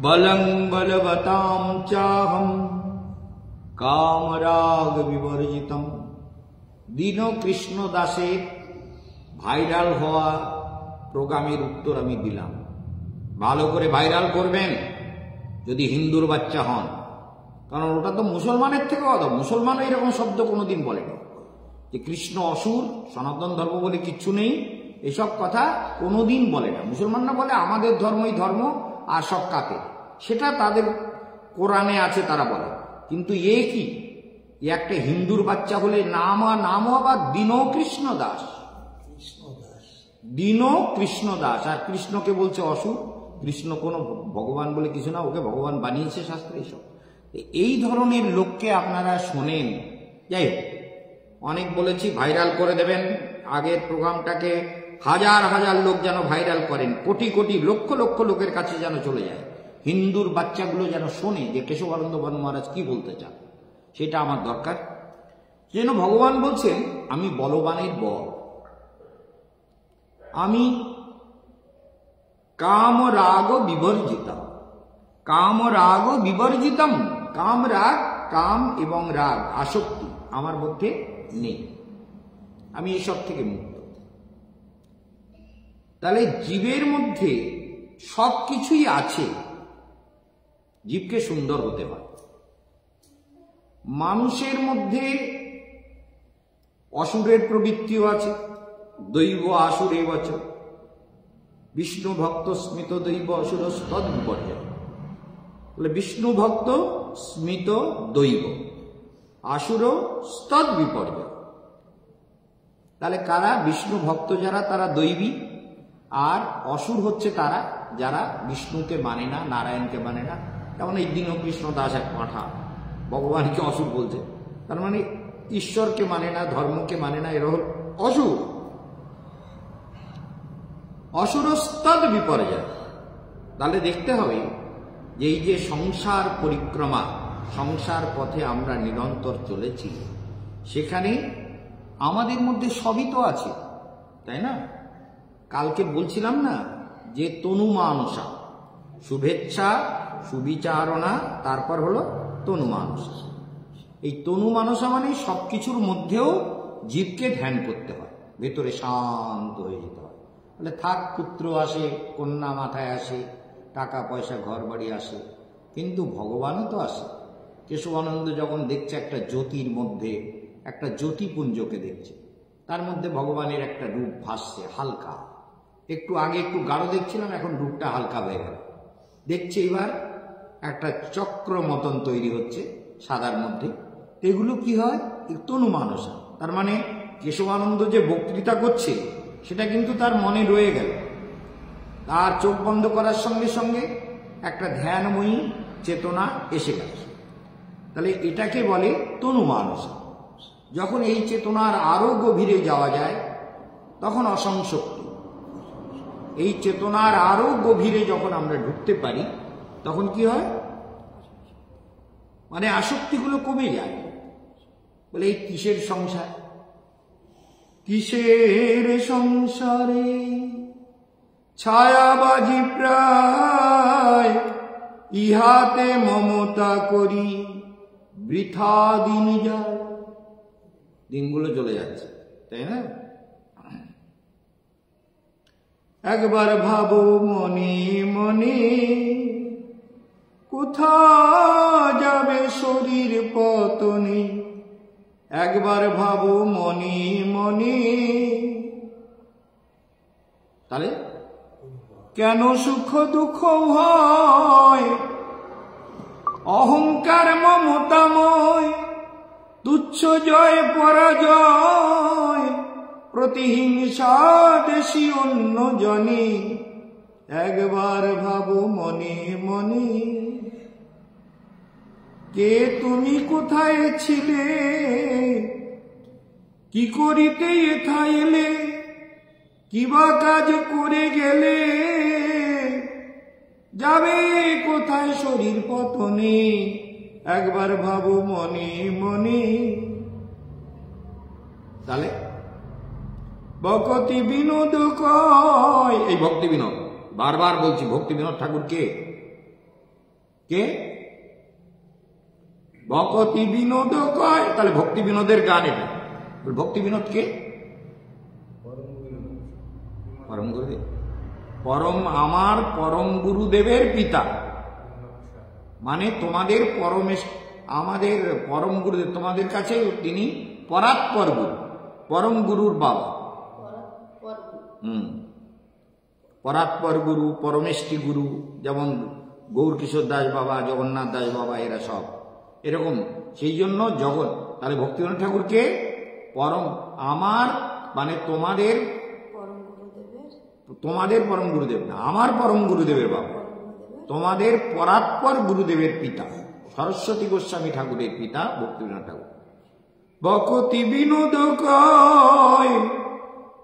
বলং বলবতাম চাহম কামরাগ বিবর্জিতম। দীন কৃষ্ণ দাসের ভাইরাল হওয়া প্রোগ্রামের উত্তর আমি দিলাম। ভালো করে ভাইরাল করবেন যদি হিন্দুর বাচ্চা হন, কারণ ওটা তো মুসলমানের থেকে আলাদা। মুসলমানও এরকম শব্দ কোনোদিন বলেনি যে কৃষ্ণ অসুর, সনাতন ধর্ম বলে কিচ্ছু নেই, এসব কথা কোনোদিন বলে না। মুসলমানরা বলে আমাদের ধর্মই ধর্ম আর সব কাতে, সেটা তাদের কোরআনে আছে, তারা বলে। কিন্তু এ কি, একটা হিন্দুর বাচ্চা হলে নাম আবার দীন কৃষ্ণ দাস, দীন কৃষ্ণ দাস, আর কৃষ্ণকে বলছে অসুর। কৃষ্ণ কোনো ভগবান বলে কিছু না, ওকে ভগবান বানিয়েছে শাস্ত্রে এসব। এই ধরনের লোককে আপনারা শোনেন। যাই হোক, অনেক বলেছি ভাইরাল করে দেবেন। আগের প্রোগ্রামটাকে হাজার হাজার লোক যেন ভাইরাল করেন, কোটি কোটি লক্ষ লক্ষ লোকের কাছে যেন চলে যায়। হিন্দুর বাচ্চাগুলো যেন শোনে যে কেশবানন্দ বর্মা মহারাজ কি বলতে চান, সেটা আমার দরকার। যেন ভগবান বলছেন আমি বলবানের বর, আমি কাম রাগ বিবর্জিতম। কাম রাগ বিবর্জিতম, কাম রাগ, কাম এবং রাগ আসক্তি আমার মধ্যে নেই, আমি এসব থেকে মুক্ত। তাহলে জীবের মধ্যে সব কিছুই আছে, জীবকে সুন্দর হতে হয়। মানুষের মধ্যে অসুরের প্রবৃত্তিও আছে, দৈব আসুর এবচ। বিষ্ণু ভক্ত স্মিত দৈব অসুর তদ বিপর্যয়। বলে বিষ্ণু ভক্ত স্মিত দৈব, আসুর তদ বিপর্যয়। তাহলে কারা? বিষ্ণু ভক্ত যারা, তারা দৈবী, আর অসুর হচ্ছে তারা যারা বিষ্ণুকে মানে না, নারায়ণকে মানে না। যেমন এই দীন কৃষ্ণ দাস এক পাঠা ভগবানকে অসুর বলছে, তার মানে ঈশ্বরকে মানে না, ধর্মকে মানে না, এরা হল অসুর। অসুরস্তদ বিপর্যয়। তাহলে দেখতে হবে যে এই যে সংসার পরিক্রমা, সংসার পথে আমরা নিরন্তর চলেছি, সেখানে আমাদের মধ্যে সবই তো আছে, তাই না? কালকে বলছিলাম না যে তনু মানসা, শুভেচ্ছা, সুবিচারণা, তারপর হলো তনু মানসা। এই তনু মানসা মানে সবকিছুর মধ্যেও জীবকে ধ্যান করতে হয়, ভেতরে শান্ত হয়ে যেতে হয়। তাহলে থাক, পুত্র আসে, কন্যা মাথায় আসে, টাকা পয়সা ঘর বাড়ি আসে, কিন্তু ভগবানও তো আসে। কেশবানন্দ যখন দেখছে একটা জ্যোতির মধ্যে, একটা জ্যোতিপুঞ্জকে দেখছে, তার মধ্যে ভগবানের একটা রূপ ভাসছে হালকা। একটু আগে একটু গাঢ় দেখছিলাম, এখন রূপটা হালকা হয়ে গেল। দেখছে এবার একটা চক্র মতন তৈরি হচ্ছে সাদার মধ্যে। এগুলো কি হয়? তনু মানসা। তার মানে কেশবানন্দ যে বক্তৃতা করছে সেটা কিন্তু তার মনে রয়ে গেল। তার চোখ বন্ধ করার সঙ্গে সঙ্গে একটা ধ্যানময়ী চেতনা এসে গেল। তাহলে এটাকে বলে তনু মানসা। যখন এই চেতনার আরো গভীরে যাওয়া যায় তখন অসংশক্তি। এই চেতনার আরো গভীরে যখন আমরা ঢুকতে পারি তখন কি হয়? মানে আসক্তিগুলো কমে যায়। বলে এই কিসের সংসার, কিসের সংসারে ছায়াবাজি প্রায়, ইহাতে মমতা করি বৃথা দিন যায়। দিনগুলো চলে যাচ্ছে, তাই না? একবার ভাবো মনে মনে, কোথা যাবে শরীর পতনে। একবার ভাবো মনে মনে, তাহলে কেন সুখ দুঃখ হয়, অহংকার মমতাময়, তুচ্ছ জয় পরাজয়, প্রতিহিংসা দেশি অন্য জনে। একবার ভাবো মনে মনে, কে তুমি কোথায় ছিলে, কি করিতে এথা এলে, কিবা কাজ করে গেলে, যাবে কোথায় শরীর পতনে। একবার ভাবো মনে মনে। তাহলে ভক্তি বিনোদ কয়, এই ভক্তি বিনোদ বারবার বলছি, ভক্তি বিনোদ ঠাকুর কে? কে? ভকতি বিনোদ কয়, তাহলে ভক্তি বিনোদের গান এটা। ভক্তি বিনোদ কে? পরম গুরুদেব। আমার পরম গুরুদেবের পিতা, মানে তোমাদের আমাদের পরম গুরুদেব, তোমাদের কাছে তিনি পরাৎপর গুরু, পরম গুরুর বাবা। পরাৎপর গুরু, পরমেষ্টি গুরু, যেমন গৌরকিশোর দাস বাবা, জগন্নাথ দাস বাবা, এরা সব এরকম। সেই জন্য তাহলে ভক্তিবিনোদ ঠাকুরকে পরম, আমার মানে তোমাদের পরম গুরুদেব না, আমার পরম গুরুদেবের বাবা, তোমাদের পরাৎপর গুরুদেবের পিতা, সরস্বতী গোস্বামী ঠাকুরের পিতা ভক্তিবিনোদ ঠাকুর। ভকতি বিনোদ কয়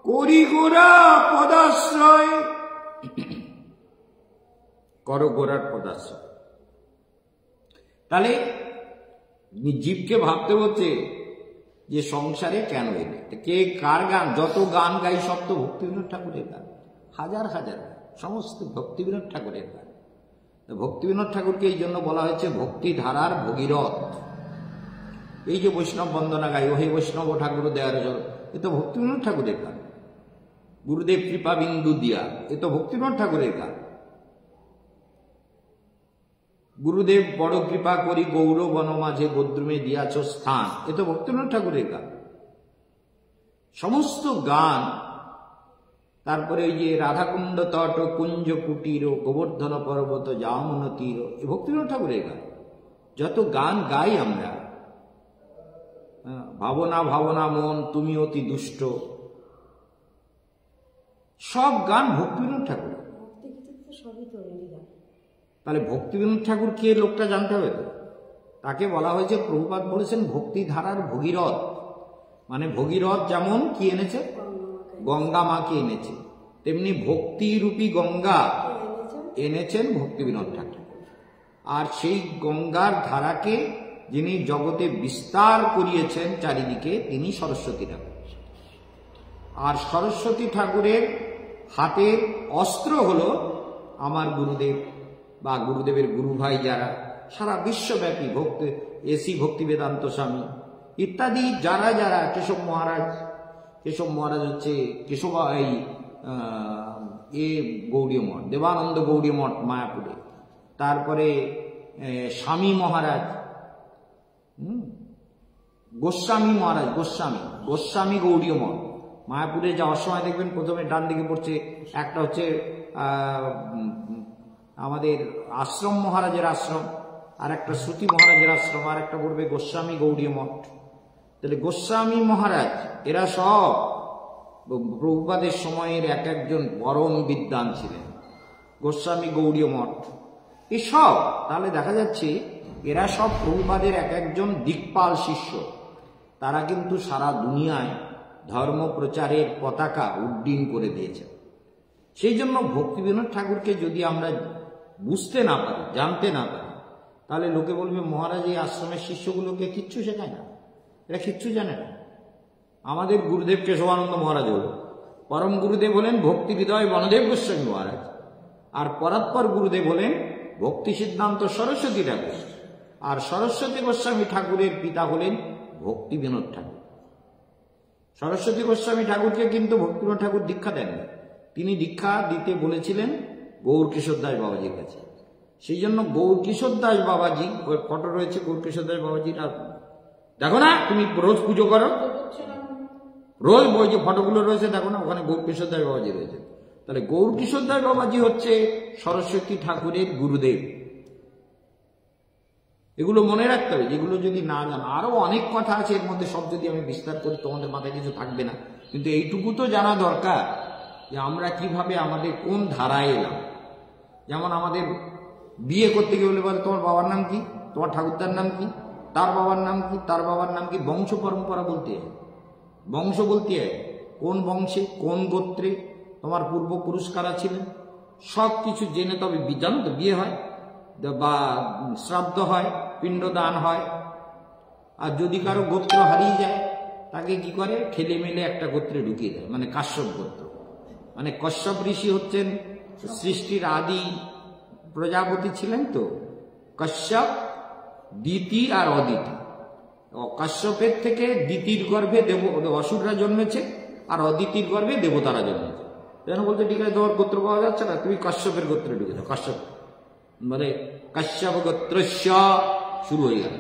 করি গোরা পদাশ্রয়, করো গোরার পদাশ্রয়। তাহলে জীবকে ভাবতে হচ্ছে যে সংসারে কেন এলে, কে কার গান, যত গান গাই সব তো ভক্তিবিনোদ ঠাকুরের গান, হাজার হাজার সমস্ত ভক্তিবিনোদ ঠাকুরের গান। ভক্তিবিনোদ ঠাকুরকে এই জন্য বলা হয়েছে ভক্তি ধারার ভগীরথ। এই যে বৈষ্ণব বন্দনা গাই, ওহে বৈষ্ণব ঠাকুর দেয়ার জল, এ তো ভক্তিবিনোদ ঠাকুরের গান। গুরুদেব কৃপা বিন্দু দিয়া, এ তো ভক্তিবিনোদ ঠাকুরের গান। গুরুদেব বড় কৃপা করি গৌর বন মাঝে বদ্রুমে দিয়াছ স্থান, এ তো ভক্তিবিনোদ ঠাকুরের গান। সমস্ত গান। তারপরে ওই যে রাধাকুণ্ড তট কুঞ্জ কুটির গোবর্ধন পর্বত যামন তীর, এ ভক্তিবিনোদ ঠাকুরের গান। যত গান গাই আমরা, ভাবনা ভাবনা মন তুমি অতি দুষ্ট, সব গান ভক্তিবিনোদ ঠাকুর। তাহলে ভক্তিবিনোদ ঠাকুর কে, লোকটা জানতে হবে তো। তাকে বলা হয়েছে, প্রভুপাদ বলেছেন ভক্তি ধারার ভগীরথ। মানে ভগীরথ যেমন কি এনেছে, গঙ্গা মাকে এনেছে, তেমনি ভক্তিরূপী গঙ্গা এনেছেন ভক্তিবিনোদ ঠাকুর। আর সেই গঙ্গার ধারাকে যিনি জগতে বিস্তার করিয়েছেন চারিদিকে, তিনি সরস্বতী ঠাকুর। আর সরস্বতী ঠাকুরের হাতের অস্ত্র হলো আমার গুরুদেব বা গুরুদেবের গুরু ভাই যারা সারা বিশ্বব্যাপী এসি ভক্তি বেদান্ত স্বামী ইত্যাদি যারা যারা, কেশব মহারাজ হচ্ছে গৌড়ীয় মঠ, দেবানন্দ গৌড়ীয় মঠ মায়াপুরে, তারপরে স্বামী মহারাজ, গোস্বামী গৌড়ীয় মঠ মায়াপুরে যাওয়ার সময় দেখবেন প্রথমে ডান দিকে পড়ছে, একটা হচ্ছে আমাদের আশ্রম মহারাজের আশ্রম, আর একটা শ্রুতি মহারাজের আশ্রম, আর একটা পড়বে গোস্বামী গৌড়ীয় মঠ। তাহলে গোস্বামী মহারাজ এরা সব প্রভুপাদের সময়ের এক একজন পরম বিদ্বান ছিলেন। গোস্বামী গৌড়ীয় মঠ এসব, তাহলে দেখা যাচ্ছে এরা সব প্রভুপাদের এক একজন দিকপাল শিষ্য। তারা কিন্তু সারা দুনিয়ায় ধর্ম প্রচারের পতাকা উড্ডীন করে দিয়েছে। সেই জন্য ভক্তিবিনোদ ঠাকুরকে যদি আমরা বুঝতে না পারি, জানতে না পারি, তাহলে লোকে বলবে মহারাজ এই আশ্রমের শিষ্যগুলোকে কিচ্ছু শেখায় না, এরা কিচ্ছু জানে না। আমাদের গুরুদেব কেশবানন্দ মহারাজ হল, পরম গুরুদেব হলেন ভক্তি হৃদয় বনদেব গোস্বামী মহারাজ, আর পরাৎপর গুরুদেব হলেন ভক্তি সিদ্ধান্ত সরস্বতী ঠাকুর, আর সরস্বতী গোস্বামী ঠাকুরের পিতা হলেন ভক্তিবিনোদ ঠাকুর। সরস্বতী গোস্বামী ঠাকুরকে কিন্তু ভক্তিবিনোদ ঠাকুর দীক্ষা দেননি, তিনি দীক্ষা দিতে বলেছিলেন গৌরকিশোর দাস বাবাজির কাছে। সেই জন্য গৌরকিশোর দাস বাবাজি, ওই ফটো রয়েছে গৌরকিশোর দাস বাবাজির, দেখো না তুমি রোজ পুজো করো, রোজ ওই যে ফটোগুলো রয়েছে দেখো না, ওখানে গৌরকিশোর দাস বাবাজি রয়েছে। তাহলে গৌরকিশোর দাস বাবাজি হচ্ছে সরস্বতী ঠাকুরের গুরুদেব। এগুলো মনে রাখতে হবে, যেগুলো যদি না জানো। আরো অনেক কথা আছে এর মধ্যে, সব যদি আমি বিস্তার করি তোমাদের মাথায় কিছু থাকবে না, কিন্তু এইটুকু তো জানা দরকার যে আমরা কিভাবে আমাদের কোন ধারায় এলাম। যেমন আমাদের বিয়ে করতে গিয়ে বলে তোমার বাবার নাম কি, তোমার ঠাকুরদার নাম কি, তার বাবার নাম কি, তার বাবার নাম কি, বংশ পরম্পরা বলতে হয়, বংশ বলতে হয়, কোন বংশে কোন গোত্রে তোমার পূর্বপুরুষ কারা ছিলেন, সব কিছু জেনে তবে জানো তো বিয়ে হয় বা শ্রাদ্ধ হয়, পিণ্ডদান হয়। আর যদি কারো গোত্র হারিয়ে যায় তাকে কি করে, ঠেলে মেলে একটা গোত্রে ঢুকিয়ে দেয়, মানে কাশ্যপ গোত্র। মানে কশ্যপ ঋষি হচ্ছেন সৃষ্টির আদি প্রজাপতি ছিলেন, তো কশ্যপ, দিতি আর অদিতি। কশ্যপের থেকে দিতির গর্ভে অসুররা জন্মেছে, আর অদিতির গর্ভে দেবতারা জন্মেছে। যেন বলতে ঠিক আছে, তোমার গোত্র পাওয়া যাচ্ছে না, তুমি কশ্যপের গোত্রে ঢুকেছ। কশ্যপ মানে কাশ্যপ গোত্রস্য শুরু হয়ে গেল।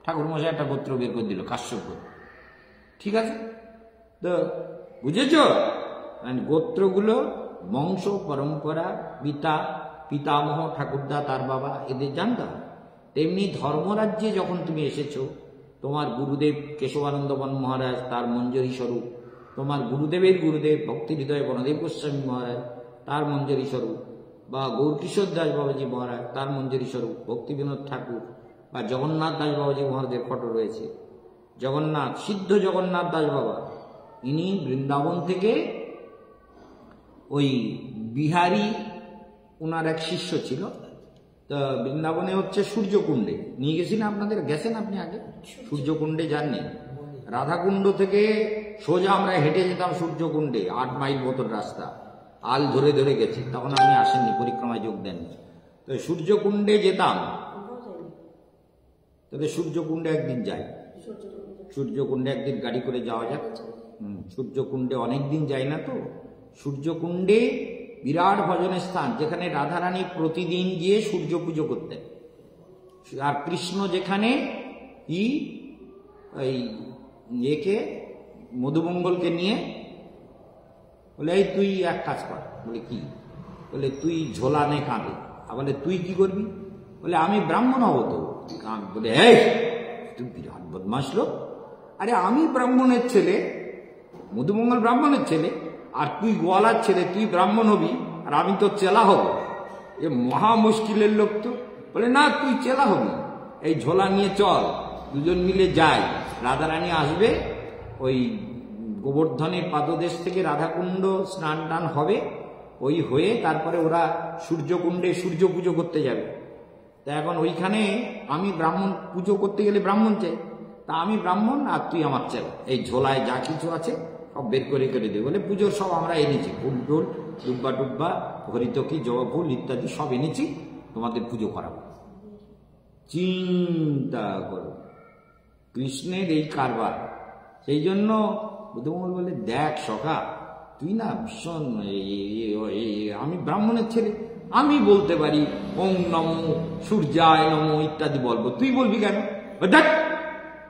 ঠাকুর মশাই একটা গোত্র বের করে দিল, কাশ্যপ গোত্র। ঠিক আছে, তো বুঝেছ? গোত্রগুলো বংশ পরম্পরা, পিতামহ ঠাকুরদা তার বাবা এদের জানতাম। তেমনি ধর্মরাজ্যে যখন তুমি এসেছো, তোমার গুরুদেব কেশবানন্দবন মহারাজ তার মঞ্জরি স্বরূপ, তোমার গুরুদেবের গুরুদেব ভক্তি হৃদয় বনদেব গোস্বামী মহারাজ তার মঞ্জরি স্বরূপ, বা গৌরকিশোর দাস বাবাজি মহারাজ তার মঞ্জরি স্বরূপ, ভক্তি বিনোদ ঠাকুর বা জগন্নাথ দাস বাবাজি মহারাজের ফটো রয়েছে। জগন্নাথ, সিদ্ধ জগন্নাথ দাস বাবা, ইনি বৃন্দাবন থেকে ওই বিহারি ওনার এক শিষ্য ছিল। তা বৃন্দাবনে হচ্ছে সূর্যকুণ্ডে নিয়ে গেছি না আপনাদের, গেছেন আপনি আগে? সূর্যকুণ্ডে যাননি? রাধাকুণ্ড থেকে সোজা আমরা হেঁটে যেতাম সূর্যকুণ্ডে, 8 মাইল মতন রাস্তা, আল ধরে ধরে গেছি। তখন আপনি আসেননি, পরিক্রমায় যোগ দেননি। তো সূর্যকুণ্ডে যেতাম, তবে সূর্যকুণ্ডে একদিন যাই, সূর্যকুণ্ডে একদিন গাড়ি করে যাওয়া যাক। সূর্যকুণ্ডে অনেকদিন যাই না তো। সূর্যকুণ্ডে বিরাট ভজনের স্থান, যেখানে রাধারানী প্রতিদিন গিয়ে সূর্য পুজো করতেন। আর কৃষ্ণ যেখানে একে মধুমঙ্গলকে নিয়ে বলে, এই তুই এক কাজ কর। বলে কি? বলে তুই ঝোলা নে কাঁধে। বলে তুই কি করবি? বলে আমি ব্রাহ্মণ হবো। তো বলে এই তুই বিরাট বদমাশ লোক, আরে আমি ব্রাহ্মণের ছেলে, মধুমঙ্গল ব্রাহ্মণের ছেলে, আর তুই গোয়ালার ছেলে, তুই ব্রাহ্মণ হবি আর আমি তো চেলা হব, এ মহা মুশকিলের লোক তো। বলে না, তুই চেলা হবি, এই ঝোলা নিয়ে চল, দুজন মিলে যাই, রাধারানী আসবে, ওই গোবর্ধনের পাদদেশ থেকে রাধাকুণ্ড স্নান টান হবে, ওই হয়ে তারপরে ওরা সূর্যকুণ্ডে সূর্য পুজো করতে যাবে। তা এখন ওইখানে আমি ব্রাহ্মণ, পুজো করতে গেলে ব্রাহ্মণ চাই, তা আমি ব্রাহ্মণ আর তুই আমার চেলা, এই ঝোলায় যা কিছু আছে সব বের করে করে দেবে। বলে পুজোর সব আমরা এনেছি, ফুল টুল, ডুব্বা ডুব্বা, হরিতকি, জবা ফুল ইত্যাদি সব এনেছি, তোমাদের পুজো করাবো। চিন্তা করো কৃষ্ণের এই কারবার। সেই জন্য বুদ্ধমঙ্গল বলে, দেখ সখা, তুই না ভীষণ, আমি ব্রাহ্মণের ছেলে, আমি বলতে পারি ওং নমো সূর্যায় নমো ইত্যাদি বলবো, তুই বলবি কেন? দেখ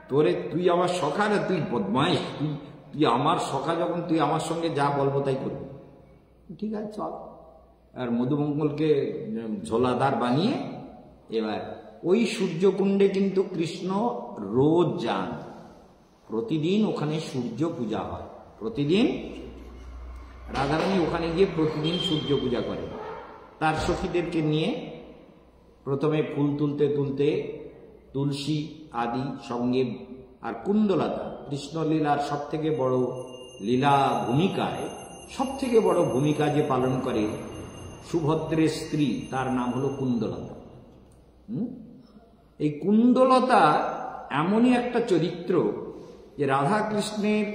তোরে, তুই আমার সখা না, তুই বদমাইশ, তুই আমার সখা যখন, তুই আমার সঙ্গে যা বলবো তাই করবি। ঠিক আছে চল। আর মধুমঙ্গলকে ঝোলাদার বানিয়ে এবার ওই সূর্যকুণ্ডে কিন্তু কৃষ্ণ রোজ যান, প্রতিদিন ওখানে সূর্য পূজা হয়, প্রতিদিন রাধারানী ওখানে গিয়ে প্রতিদিন সূর্য পূজা করে। তার সখীদেরকে নিয়ে প্রথমে ফুল তুলতে তুলতে তুলসী আদি সঙ্গে, আর কুণ্ডলতা কৃষ্ণলীলার সব থেকে বড় লীলা ভূমিকায়, সব থেকে বড় ভূমিকা যে পালন করে সুভদ্রের স্ত্রী, তার নাম হলো কুণ্ডলতা। এই কুণ্ডলতা এমনই একটা চরিত্র যে রাধা কৃষ্ণের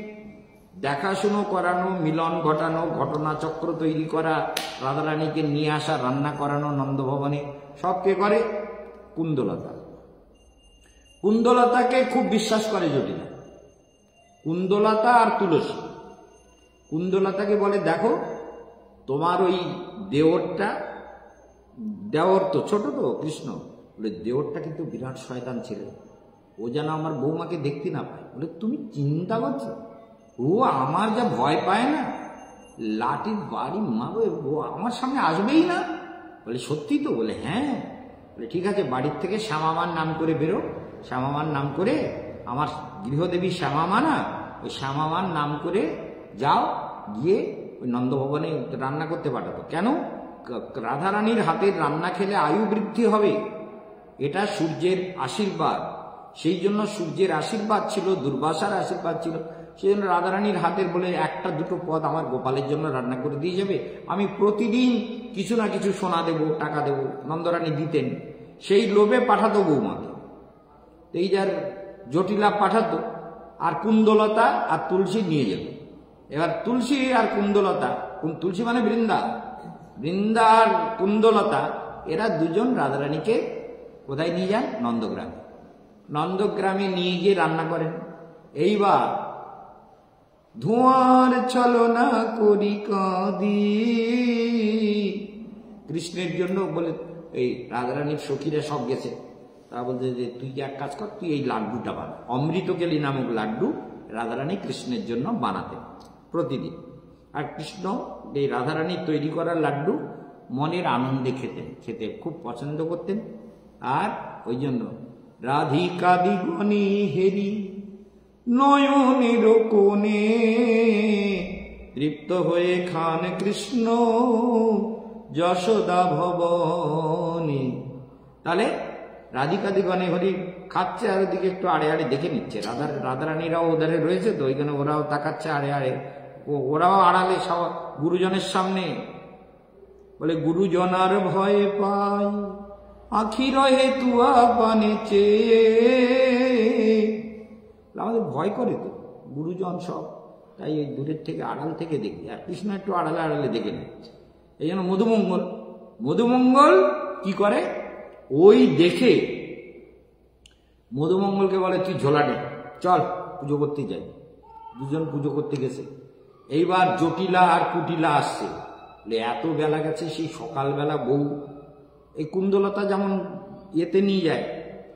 দেখাশুনো করানো, মিলন ঘটানো, ঘটনাচক্র তৈরি করা, রাধারানীকে নিয়ে আসা, রান্না করানো নন্দভবনে, সব কে করে? কুণ্ডলতা। কুণ্ডলতাকে খুব বিশ্বাস করে জটিলা, কুণ্ডলতা আর তুলসী। কুণ্ডলতাকে বলে, দেখো তোমার ওই দেওরটা, দেওর তো ছোট তো কৃষ্ণ, বলে দেওরটা কিন্তু বিরাট শয়তান ছিল, ও যেন আমার বৌমাকে দেখতে না পায়। বলে তুমি চিন্তা করছো? ও আমার যা ভয় পায় না, লাঠির বাড়ি মারবে, ও আমার সামনে আসবেই না। বলে সত্যি তো? বলে হ্যাঁ। বলে ঠিক আছে, বাড়ির থেকে শ্যামামার নাম করে বেরো, শ্যামামার নাম করে, আমার গৃহদেবী শ্যামামা না, ওই শ্যামামার নাম করে যাও, গিয়ে ওই নন্দভবনে রান্না করতে পাঠাতো। কেন? রাধারানীর হাতের রান্না খেলে আয়ু বৃদ্ধি হবে, এটা সূর্যের আশীর্বাদ। সেই জন্য সূর্যের আশীর্বাদ ছিল, দুর্বাসার আশীর্বাদ ছিল, সেই জন্য রাধারানীর হাতের বলে একটা দুটো পদ আমার গোপালের জন্য রান্না করে দিয়ে যাবে, আমি প্রতিদিন কিছু না কিছু সোনা দেবো, টাকা দেবো। নন্দরানী দিতেন, সেই লোভে পাঠাতো বৌমাকে। এই যার জটিলা পাঠাতো, আর কুণ্ডলতা আর তুলসী নিয়ে যেত। এবার তুলসী আর কুণ্ডলতা, তুলসী মানে বৃন্দা, বৃন্দা আর কুণ্ডলতা, এরা দুজন রাধারানীকে কোথায় নিয়ে যান? নন্দগ্রামে। নন্দগ্রামে নিয়ে গিয়ে রান্না করেন। এইবার ধোঁয়ার ছলনা করি কাঁদি, কৃষ্ণের জন্য বলে এই রাধারানীর সখীরা সব গেছে, তারা বলছে যে তুই এক কাজ কর, তুই এই লাড্ডুটা বানা। অমৃতকেলী নামক লাড্ডু রাধারানী কৃষ্ণের জন্য বানাতেন প্রতিদিন। আর কৃষ্ণ এই রাধারানীর তৈরি করা লাড্ডু মনের আনন্দে খেতে খুব পছন্দ করতেন। আর ওই জন্য রাধিকাদি গণি হেরি নয়নের কোণে তৃপ্ত হয়ে খান কৃষ্ণ যশোদা ভবনে। তাহলে রাধিকাদি গণে হরি খাচ্ছে, আর ওদিকে একটু আড়ে আড়ে দেখে নিচ্ছে। রাধারানীরাও ওধারে রয়েছে তো, ওইখানে ওরাও তাকাচ্ছে আড়ে আড়ে, ওরাও আড়ালে গুরুজনের সামনে বলে গুরুজনার ভয়ে পাই আখি রহে তুয়া পানে চেয়ে। আমাদের ভয় করে তো গুরুজন সব, তাই ওই দূরের থেকে আড়াল থেকে দেখি। আর কৃষ্ণ একটু আড়ালে আড়ালে দেখে নিচ্ছে। এই জন্য মধুমঙ্গল কি করে, ওই দেখে মধুমঙ্গলকে বলে তুই ঝোলা নে, চল পুজো করতে যাই। দুজন পুজো করতে গেছে। এইবার জটিলা আর কুটিলা আসছে, এত বেলা গেছে, সেই সকালবেলা বউ এই কুণ্ডলতা যেমন ইয়েতে নিয়ে যায়,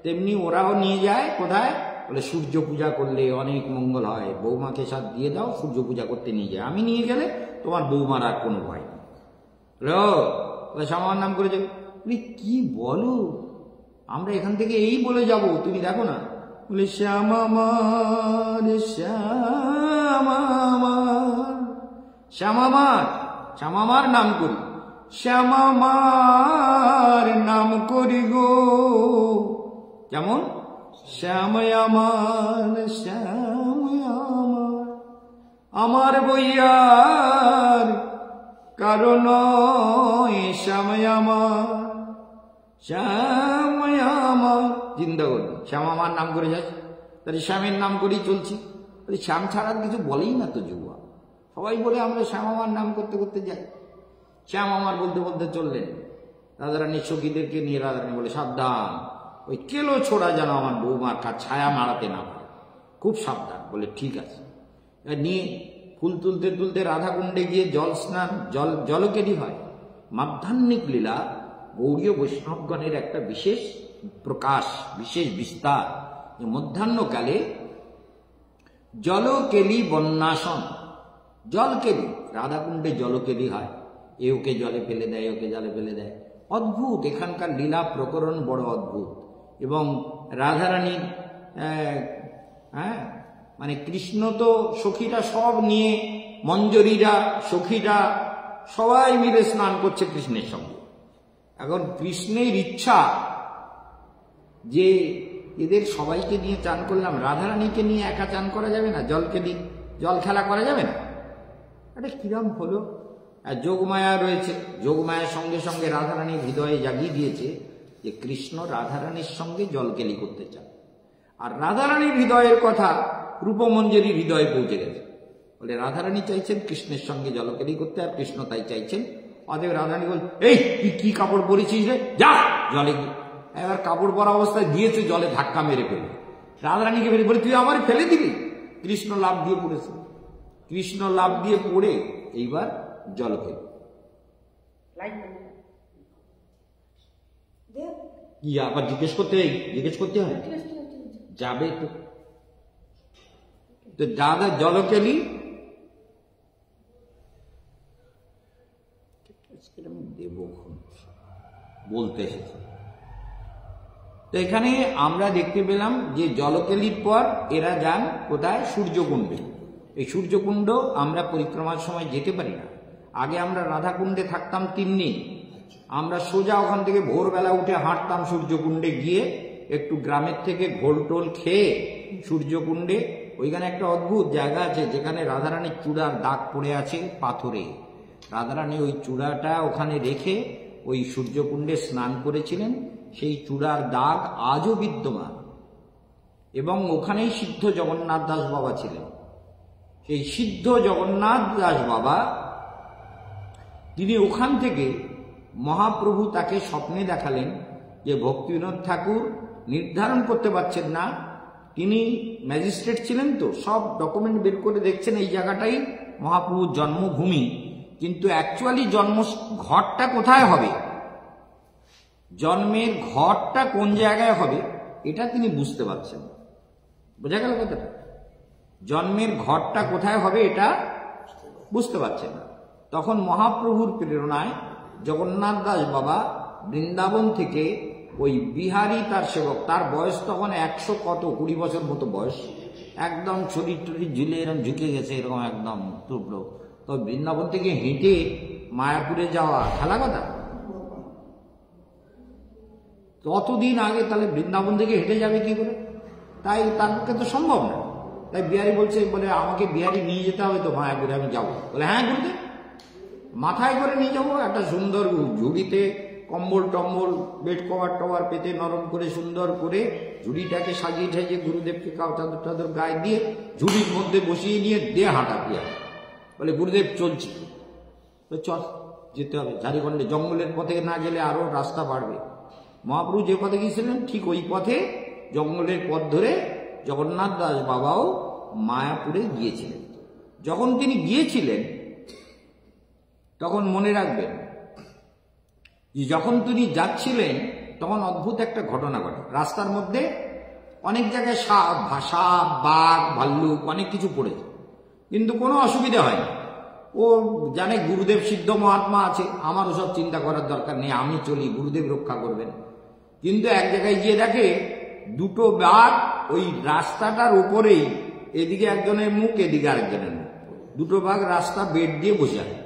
তেমনি ওরাও নিয়ে যায় কোথায়, বলে সূর্য পূজা করলে অনেক মঙ্গল হয়, বৌমাকে সাথ দিয়ে দাও, সূর্য পূজা করতে নিয়ে যায়। আমি নিয়ে গেলে তোমার বৌমার আর কোনো ভয় নেই। শ্যামার নাম করে যাবে। কি বলো, আমরা এখান থেকে এই বলে যাব, তুমি দেখো না। বলে শ্যামামার শ্যামামার শ্যামামার শ্যামামার নাম করি, শ্যামামার নাম করি গো। কেমন? শ্যামায়ামার শ্যামায়ামার আমার বইয়ার কারণ শ্যামায়ামার শ্যামায়ামার জিন্দা করি। শ্যামামার নাম করে যাচ্ছি, তাহলে শ্যামের নাম করেই চলছি। শ্যাম ছাড়ার কিছু বলেই না তো যুবা, সবাই বলে আমরা শ্যামামার নাম করতে করতে যাই। শ্যাম আমার বলতে বলতে চললেন রাধারানীর সখীদেরকে নিয়ে। রাধারানী বলে সাবধান, ওই কেলো ছোড়া যেন আমার বৌমার ছায়া মারাতে না পারে, খুব সাবধান। বলে ঠিক আছে। নিয়ে ফুল তুলতে তুলতে রাধাকুণ্ডে গিয়ে জল স্নান জলকেলি হয়। মাধ্যাহ্নিক লীলা গৌড়ীয় বৈষ্ণবগণের একটা বিশেষ প্রকাশ, বিশেষ বিস্তার। মধ্যাহ্নকালে জলকেলি বন্যাসন, জলকেলি রাধাকুণ্ডে জলকেলি হয়। এ ওকে জলে ফেলে দেয়, ওকে জলে ফেলে দেয়। অদ্ভুত এখানকার লীলা প্রকরণ, বড় অদ্ভুত। এবং রাধারানীর মানে কৃষ্ণ তো সখীরা সব নিয়ে, মঞ্জরীরা সখীরা সবাই মিলে স্নান করছে কৃষ্ণের সঙ্গে। এখন কৃষ্ণের ইচ্ছা যে এদের সবাইকে নিয়ে চান করলাম, রাধারানীকে নিয়ে একা চান করা যাবে না, জল খেলা করা যাবে না। এটা কিরম হলো? আর যোগমায়া রয়েছে, যোগমায়ার সঙ্গে সঙ্গে রাধারানীর হৃদয়ে জাগিয়ে দিয়েছে যে কৃষ্ণ রাধারানীর সঙ্গে জলকেলি করতে চান। আর রাধারানীর হৃদয়ের কথা রূপমঞ্জরীর হৃদয়ে পৌঁছে গেছে। বলে রাধারানী চাইছেন কৃষ্ণের সঙ্গে জলকেলি করতে, আর কৃষ্ণ তাই চাইছেন। অতএব রাধারানী বল, এই তুই কি কাপড় পরেছিস রে, যা জলে গিয়ে। এবার কাপড় পরা অবস্থায় দিয়েছে, জলে ধাক্কা মেরে ফেলে রাধারানীকে ফেলে বলে তুই আমার ফেলে দিবি। কৃষ্ণ লাফ দিয়ে পড়েছে। কৃষ্ণ লাফ দিয়ে পড়ে এইবার জলকেলি। কি আবার জিজ্ঞেস করতে হয়, যাবে তো দাদা জলকেলি দেব বলতে এসেছে। তো এখানে আমরা দেখতে পেলাম যে জলকেলির পর এরা যান কোথায়? সূর্যকুণ্ডে। এই সূর্যকুণ্ড আমরা পরিক্রমার সময় যেতে পারি না। আগে আমরা রাধাকুণ্ডে থাকতাম 3 দিন। আমরা সোজা ওখান থেকে ভোরবেলা উঠে হাঁটতাম সূর্যকুণ্ডে গিয়ে, একটু গ্রামের থেকে ঘোল টোল খেয়ে সূর্যকুণ্ডে। ওইখানে একটা অদ্ভুত জায়গা আছে যেখানে রাধারানীর চূড়ার দাগ পড়ে আছে পাথরে। রাধারানী ওই চূড়াটা ওখানে রেখে ওই সূর্যকুণ্ডে স্নান করেছিলেন। সেই চূড়ার দাগ আজও বিদ্যমান, এবং ওখানেই সিদ্ধ জগন্নাথ দাস বাবা ছিলেন। সেই সিদ্ধ জগন্নাথ দাস বাবা, তিনি ওখান থেকে মহাপ্রভু তাকে স্বপ্নে দেখালেন যে ভক্তিবিনোদ ঠাকুর নির্ধারণ করতে পারছেন না, তিনি ম্যাজিস্ট্রেট ছিলেন, তো সব ডকুমেন্ট বের করে দেখছেন এই জায়গাটাই মহাপ্রভুর জন্মভূমি, কিন্তু অ্যাকচুয়ালি জন্ম ঘরটা কোথায় হবে, জন্মের ঘরটা কোন জায়গায় হবে, এটা তিনি বুঝতে পারছেন। বোঝা গেল কথাটা? জন্মের ঘরটা কোথায় হবে এটা বুঝতে পারছেন না। তখন মহাপ্রভুর প্রেরণায় জগন্নাথ দাস বাবা বৃন্দাবন থেকে ওই বিহারী তার সেবক, তার বয়স তখন 120 বছর মতো বয়স, একদম শরীর টরীর ঝুলে এরকম ঝুঁকে গেছে, এরকম একদম টুকরো, তো বৃন্দাবন থেকে হেঁটে মায়াপুরে যাওয়া খেলা কথা। ততদিন আগে তাহলে বৃন্দাবন থেকে হেঁটে যাবে কি করে? তাই তার পক্ষে তো সম্ভব না। তাই বিহারি বলছে, বলে আমাকে বিহারি নিয়ে যেতে হবে তো মায়াপুরে, আমি যাবো। বলে হ্যাঁ গুরুদেব, মাথায় করে নিয়ে যাবো, একটা সুন্দর ঝুড়িতে কম্বল টম্বল বেড কভার টভার পেতে নরম করে সুন্দর করে ঝুড়িটাকে সাজিয়ে ঠাজিয়ে গুরুদেবকে চাদর টাদর গায়ে দিয়ে ঝুড়ির মধ্যে বসিয়ে নিয়ে দিয়ে হাঁটা পিয়া। বলে গুরুদেব চলছি, তো চল যেতে হবে ঝাড়িখণ্ডে, জঙ্গলের পথে না গেলে আরো রাস্তা বাড়বে। মহাপ্রভু যে পথে গিয়েছিলেন ঠিক ওই পথে জঙ্গলের পথ ধরে জগন্নাথ দাস বাবাও মায়াপুরে গিয়েছিলেন। যখন তিনি গিয়েছিলেন তখন মনে রাখবেন যে যখন তিনি যাচ্ছিলেন তখন অদ্ভুত একটা ঘটনা ঘটে। রাস্তার মধ্যে অনেক জায়গায় সাপ, বাঘ, ভাল্লুক অনেক কিছু পড়েছে, কিন্তু কোনো অসুবিধা হয়নি। ও জানে গুরুদেব সিদ্ধ মহাত্মা আছে, আমার ওসব চিন্তা করার দরকার নেই, আমি চলি, গুরুদেব রক্ষা করবেন। কিন্তু এক জায়গায় গিয়ে দেখে দুটো বাঘ ওই রাস্তাটার উপরেই, এদিকে একজনের মুখ এদিকে আরেকজনের মুখ, দুটো বাঘ রাস্তা বেড দিয়ে বসে আছে।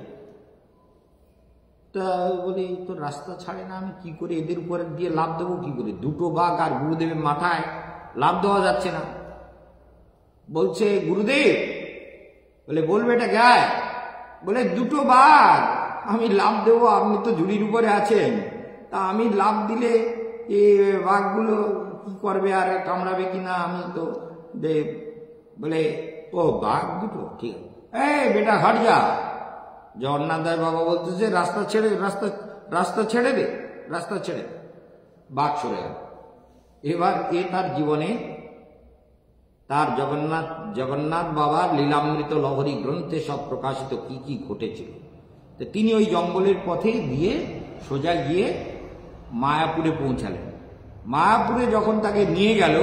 তা বলি তো রাস্তা ছাড়ে না, আমি কি করে এদের উপরে দিয়ে লাভ দেবো কি করে? দুটো বাঘ আর গুরুদেবের মাথায় লাভ দেওয়া যাচ্ছে না। বলছে গুরুদেব, বলে বলবে এটা গায়ে, বলে দুটো বাঘ আমি লাভ দেবো, আপনি তো ঝুড়ির উপরে আছেন, তা আমি লাভ দিলে এ বাঘগুলো কি করবে আর কামড়াবে কিনা, আমি তো বলে ও বাঘ দুটো, ঠিক আছে, এই বেটা হাট যা। জগন্নাথ দাস বাবা বলতেছে রাস্তা ছেড়ে রাস্তা ছেড়ে দে, রাস্তা ছেড়ে দে। বাঘ সরে গেল। এবার তার জীবনে তার জগন্নাথ বাবার লীলামৃত লহরী গ্রন্থে সব প্রকাশিত কি কি ঘটেছিল। তো তিনি ওই জঙ্গলের পথে দিয়ে সোজা গিয়ে মায়াপুরে পৌঁছালেন। মায়াপুরে যখন তাকে নিয়ে গেল,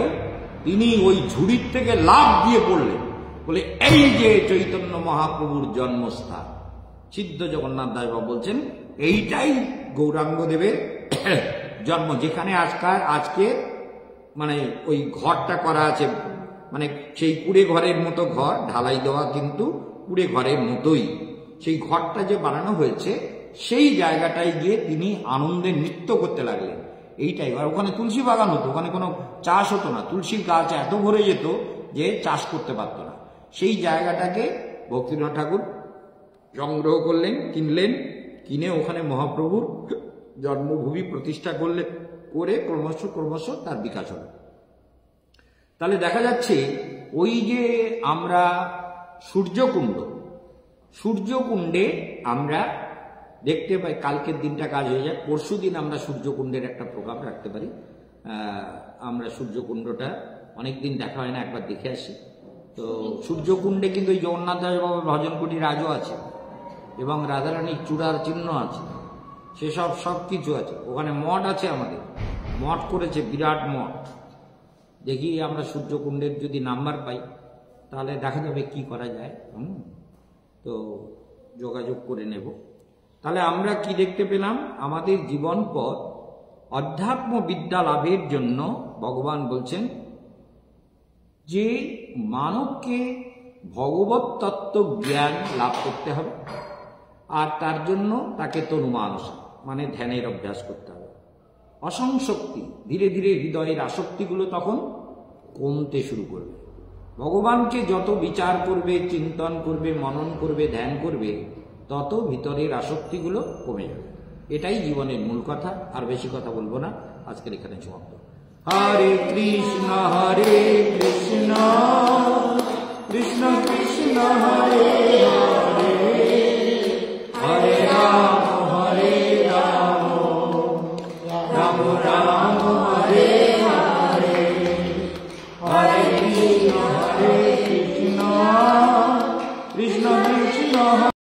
তিনি ওই ঝুড়ির থেকে লাফ দিয়ে পড়লেন, বলে এই যে চৈতন্য মহাপ্রভুর জন্মস্থান। সিদ্ধ জগন্নাথ দাস বাবা বলছেন এইটাই গৌরাঙ্গ দেবের জন্ম, যেখানে আজকে মানে ওই ঘরটা করা আছে, মানে সেই কুড়ে ঘরের মতো ঘর, ঢালাই দেওয়া কিন্তু কুড়ে ঘরের মতোই সেই ঘরটা যে বানানো হয়েছে, সেই জায়গাটায় গিয়ে তিনি আনন্দে নৃত্য করতে লাগলেন। এইটাই। আর ওখানে তুলসী বাগান হতো, ওখানে কোনো চাষ হতো না, তুলসীর গাছ এত ভরে যেত যে চাষ করতে পারতো না। সেই জায়গাটাকে ভক্তিবিনোদ ঠাকুর সংগ্রহ করলেন, কিনে ওখানে মহাপ্রভুর জন্মভূমি প্রতিষ্ঠা করে ক্রমশ তার বিকাশ হল। তাহলে দেখা যাচ্ছে ওই যে আমরা সূর্যকুণ্ডে আমরা দেখতে পাই, কালকের দিনটা কাজ হয়ে যায়, পরশু দিন আমরা সূর্যকুণ্ডের একটা প্রোগ্রাম রাখতে পারি। আমরা সূর্যকুণ্ডটা অনেকদিন দেখা হয় না, একবার দেখে আসি। তো সূর্যকুণ্ডে কিন্তু ওই জগন্নাথ দাস বাবার ভজন কুটির আজও আছে, এবং রাধারানীর চূড়ার চিহ্ন আছে, সেসব সব কিছু আছে। ওখানে মঠ আছে, আমাদের মঠ করেছে, বিরাট মঠ। দেখি আমরা সূর্যকুণ্ডের যদি নাম্বার পাই তাহলে দেখা যাবে কি করা যায়। তো যোগাযোগ করে নেব। তাহলে আমরা কি দেখতে পেলাম? আমাদের জীবন পথ অধ্যাত্ম বিদ্যা লাভের জন্য ভগবান বলছেন যে মানবকে ভগবত তত্ত্ব জ্ঞান লাভ করতে হবে, আর তার জন্য তাকে তনুমানস মানে ধ্যানের অভ্যাস করতে হবে। অসংশক্তি, ধীরে ধীরে হৃদয়ের আসক্তিগুলো তখন কমতে শুরু করবে। ভগবানকে যত বিচার করবে, চিন্তন করবে, মনন করবে, ধ্যান করবে, তত ভিতরের আসক্তিগুলো কমে যাবে। এটাই জীবনের মূল কথা। আর বেশি কথা বলবো না, আজকের এখানে সমাপ্ত। হরে কৃষ্ণ কৃষ্ণ কৃষ্ণ হরে হরে, হরে রাম রাম রাম